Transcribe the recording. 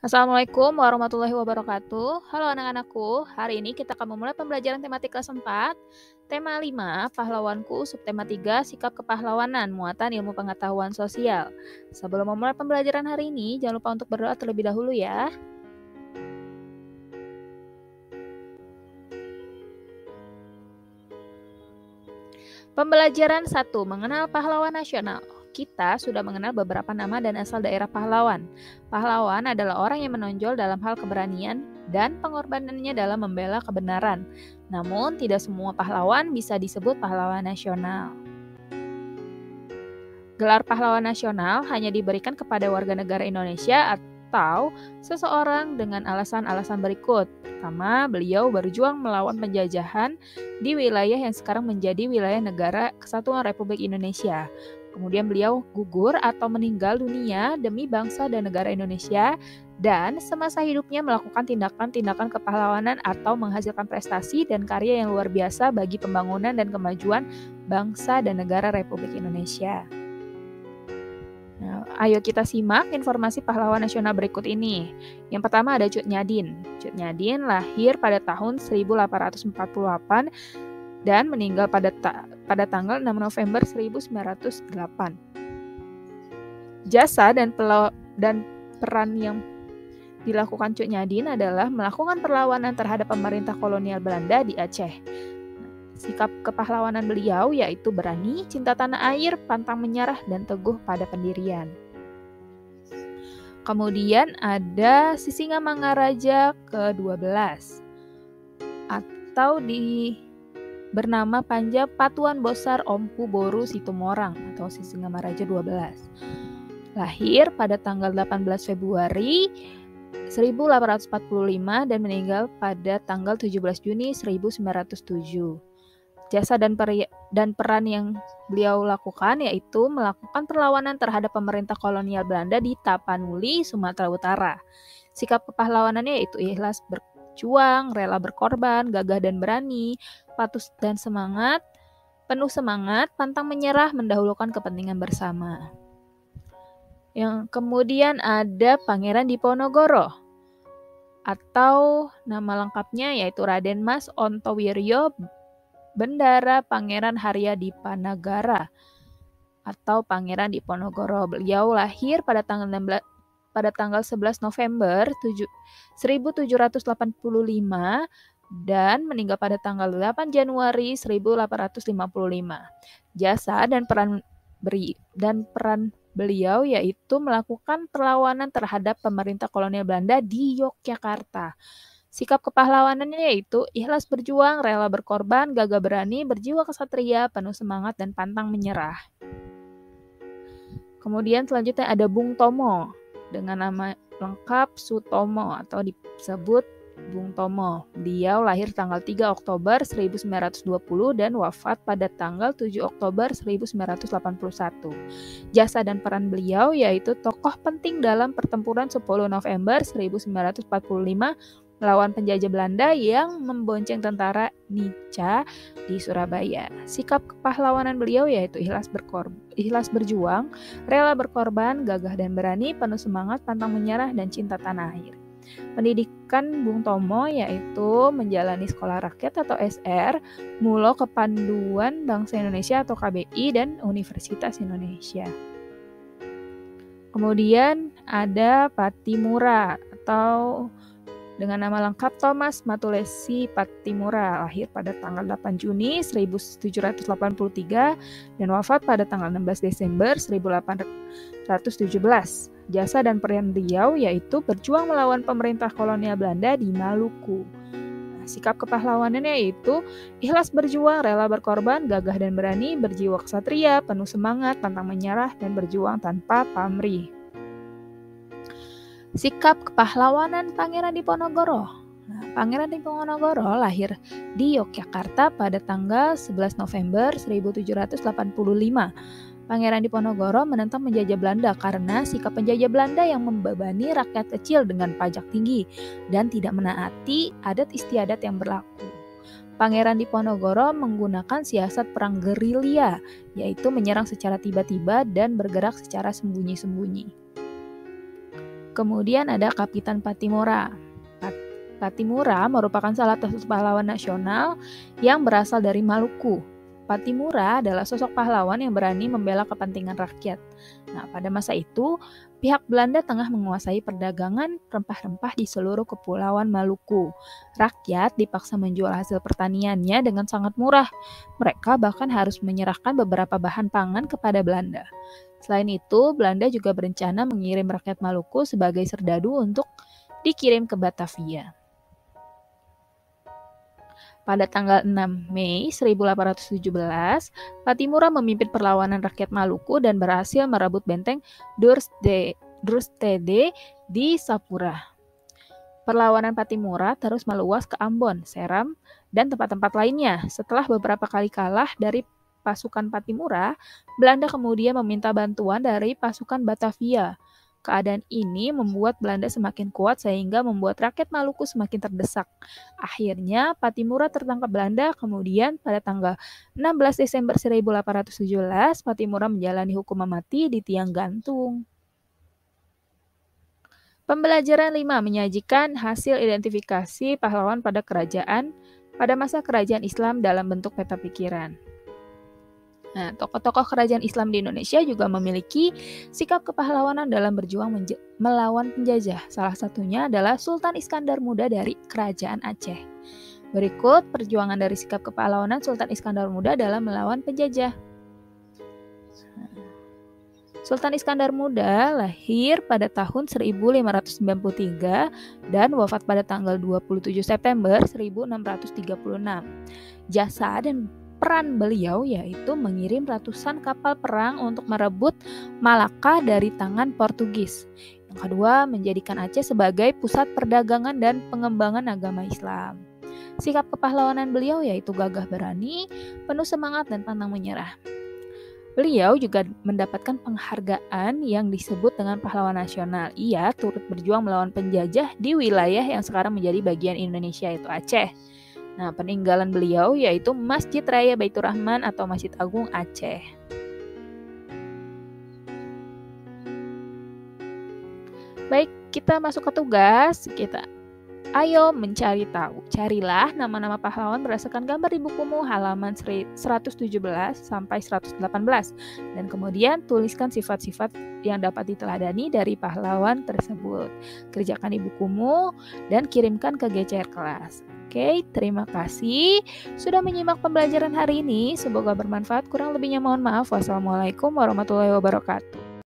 Assalamualaikum warahmatullahi wabarakatuh. Halo anak-anakku, hari ini kita akan memulai pembelajaran tematik kelas 4. Tema 5, pahlawanku, subtema 3, sikap kepahlawanan, muatan ilmu pengetahuan sosial. Sebelum memulai pembelajaran hari ini, jangan lupa untuk berdoa terlebih dahulu ya. Pembelajaran 1, mengenal pahlawan nasional. Kita sudah mengenal beberapa nama dan asal daerah pahlawan. Pahlawan adalah orang yang menonjol dalam hal keberanian dan pengorbanannya dalam membela kebenaran. Namun, tidak semua pahlawan bisa disebut pahlawan nasional. Gelar pahlawan nasional hanya diberikan kepada warga negara Indonesia atau seseorang dengan alasan-alasan berikut. Pertama, beliau berjuang melawan penjajahan di wilayah yang sekarang menjadi wilayah negara Kesatuan Republik Indonesia. Kemudian beliau gugur atau meninggal dunia demi bangsa dan negara Indonesia, dan semasa hidupnya melakukan tindakan-tindakan kepahlawanan atau menghasilkan prestasi dan karya yang luar biasa bagi pembangunan dan kemajuan bangsa dan negara Republik Indonesia. Nah, ayo kita simak informasi pahlawan nasional berikut ini. Yang pertama ada Cut Nyadin. Cut Nyadin lahir pada tahun 1848 dan meninggal pada tanggal 6 November 1908. Jasa dan peran yang dilakukan Cut Nyadin adalah melakukan perlawanan terhadap pemerintah kolonial Belanda di Aceh. Sikap kepahlawanan beliau yaitu berani, cinta tanah air, pantang menyerah, dan teguh pada pendirian. Kemudian ada Sisingamangaraja ke-12 atau bernama panjang Patuan Bosar Ompu Boru Situmorang atau Sisingamaraja 12. Lahir pada tanggal 18 Februari 1845 dan meninggal pada tanggal 17 Juni 1907. Jasa dan peran yang beliau lakukan yaitu melakukan perlawanan terhadap pemerintah kolonial Belanda di Tapanuli, Sumatera Utara. Sikap kepahlawanannya yaitu ikhlas berjuang, rela berkorban, gagah dan berani, patuh dan semangat, penuh semangat, pantang menyerah, mendahulukan kepentingan bersama. Yang kemudian ada Pangeran Diponegoro atau nama lengkapnya yaitu Raden Mas Ontowiryo Bendara Pangeran Haryadipanegara atau Pangeran Diponegoro. Beliau lahir pada tanggal 11 November 1785 dan meninggal pada tanggal 8 Januari 1855. Jasa dan peran beliau yaitu melakukan perlawanan terhadap pemerintah kolonial Belanda di Yogyakarta. Sikap kepahlawanannya yaitu ikhlas berjuang, rela berkorban, gagah berani, berjiwa kesatria, penuh semangat, dan pantang menyerah. Kemudian selanjutnya ada Bung Tomo dengan nama lengkap Sutomo atau disebut Bung Tomo. Beliau lahir tanggal 3 Oktober 1920 dan wafat pada tanggal 7 Oktober 1981. Jasa dan peran beliau yaitu tokoh penting dalam pertempuran 10 November 1945 melawan penjajah Belanda yang membonceng tentara Nica di Surabaya. Sikap kepahlawanan beliau yaitu ikhlas berjuang, rela berkorban, gagah dan berani, penuh semangat, pantang menyerah, dan cinta tanah air. Pendidikan Bung Tomo yaitu menjalani sekolah rakyat atau SR, Mulo Kepanduan Bangsa Indonesia atau KBI, dan Universitas Indonesia. Kemudian ada Pattimura atau dengan nama lengkap Thomas Matulesi Pattimura, lahir pada tanggal 8 Juni 1783 dan wafat pada tanggal 16 Desember 1817. Jasa dan peran beliau yaitu berjuang melawan pemerintah kolonial Belanda di Maluku. Sikap kepahlawanannya yaitu ikhlas berjuang, rela berkorban, gagah dan berani, berjiwa kesatria, penuh semangat, pantang menyerah, dan berjuang tanpa pamrih. Sikap kepahlawanan Pangeran Diponegoro. Pangeran Diponegoro lahir di Yogyakarta pada tanggal 11 November 1785. Pangeran Diponegoro menentang penjajah Belanda karena sikap penjajah Belanda yang membebani rakyat kecil dengan pajak tinggi dan tidak menaati adat istiadat yang berlaku. Pangeran Diponegoro menggunakan siasat perang gerilya, yaitu menyerang secara tiba-tiba dan bergerak secara sembunyi-sembunyi. Kemudian ada Kapitan Pattimura. Pattimura merupakan salah satu pahlawan nasional yang berasal dari Maluku. Pattimura adalah sosok pahlawan yang berani membela kepentingan rakyat. Nah, pada masa itu, pihak Belanda tengah menguasai perdagangan rempah-rempah di seluruh kepulauan Maluku. Rakyat dipaksa menjual hasil pertaniannya dengan sangat murah. Mereka bahkan harus menyerahkan beberapa bahan pangan kepada Belanda. Selain itu, Belanda juga berencana mengirim rakyat Maluku sebagai serdadu untuk dikirim ke Batavia. Pada tanggal 6 Mei 1817, Pattimura memimpin perlawanan rakyat Maluku dan berhasil merebut benteng Drustede di Sapura. Perlawanan Pattimura terus meluas ke Ambon, Seram, dan tempat-tempat lainnya. Setelah beberapa kali kalah dari pasukan Pattimura, Belanda kemudian meminta bantuan dari pasukan Batavia. Keadaan ini membuat Belanda semakin kuat sehingga membuat rakyat Maluku semakin terdesak. Akhirnya, Pattimura tertangkap Belanda, kemudian pada tanggal 16 Desember 1817, Pattimura menjalani hukuman mati di tiang gantung. Pembelajaran 5 menyajikan hasil identifikasi pahlawan pada masa kerajaan Islam dalam bentuk peta pikiran. Nah, tokoh-tokoh kerajaan Islam di Indonesia juga memiliki sikap kepahlawanan dalam berjuang melawan penjajah. Salah satunya adalah Sultan Iskandar Muda dari Kerajaan Aceh. Berikut perjuangan dari sikap kepahlawanan Sultan Iskandar Muda dalam melawan penjajah. Sultan Iskandar Muda lahir pada tahun 1593 dan wafat pada tanggal 27 September 1636. Jasa dan peran beliau yaitu mengirim ratusan kapal perang untuk merebut Malaka dari tangan Portugis. Yang kedua, menjadikan Aceh sebagai pusat perdagangan dan pengembangan agama Islam. Sikap kepahlawanan beliau yaitu gagah berani, penuh semangat dan pantang menyerah. Beliau juga mendapatkan penghargaan yang disebut dengan pahlawan nasional. Ia turut berjuang melawan penjajah di wilayah yang sekarang menjadi bagian Indonesia yaitu Aceh. Nah, peninggalan beliau yaitu Masjid Raya Baitur Rahman atau Masjid Agung Aceh. Baik, kita masuk ke tugas. Ayo mencari tahu. Carilah nama-nama pahlawan berdasarkan gambar di bukumu halaman 117 sampai 118 dan kemudian tuliskan sifat-sifat yang dapat diteladani dari pahlawan tersebut. Kerjakan di bukumu dan kirimkan ke GCR kelas. Oke, terima kasih sudah menyimak pembelajaran hari ini. Semoga bermanfaat. Kurang lebihnya mohon maaf. Wassalamualaikum warahmatullahi wabarakatuh.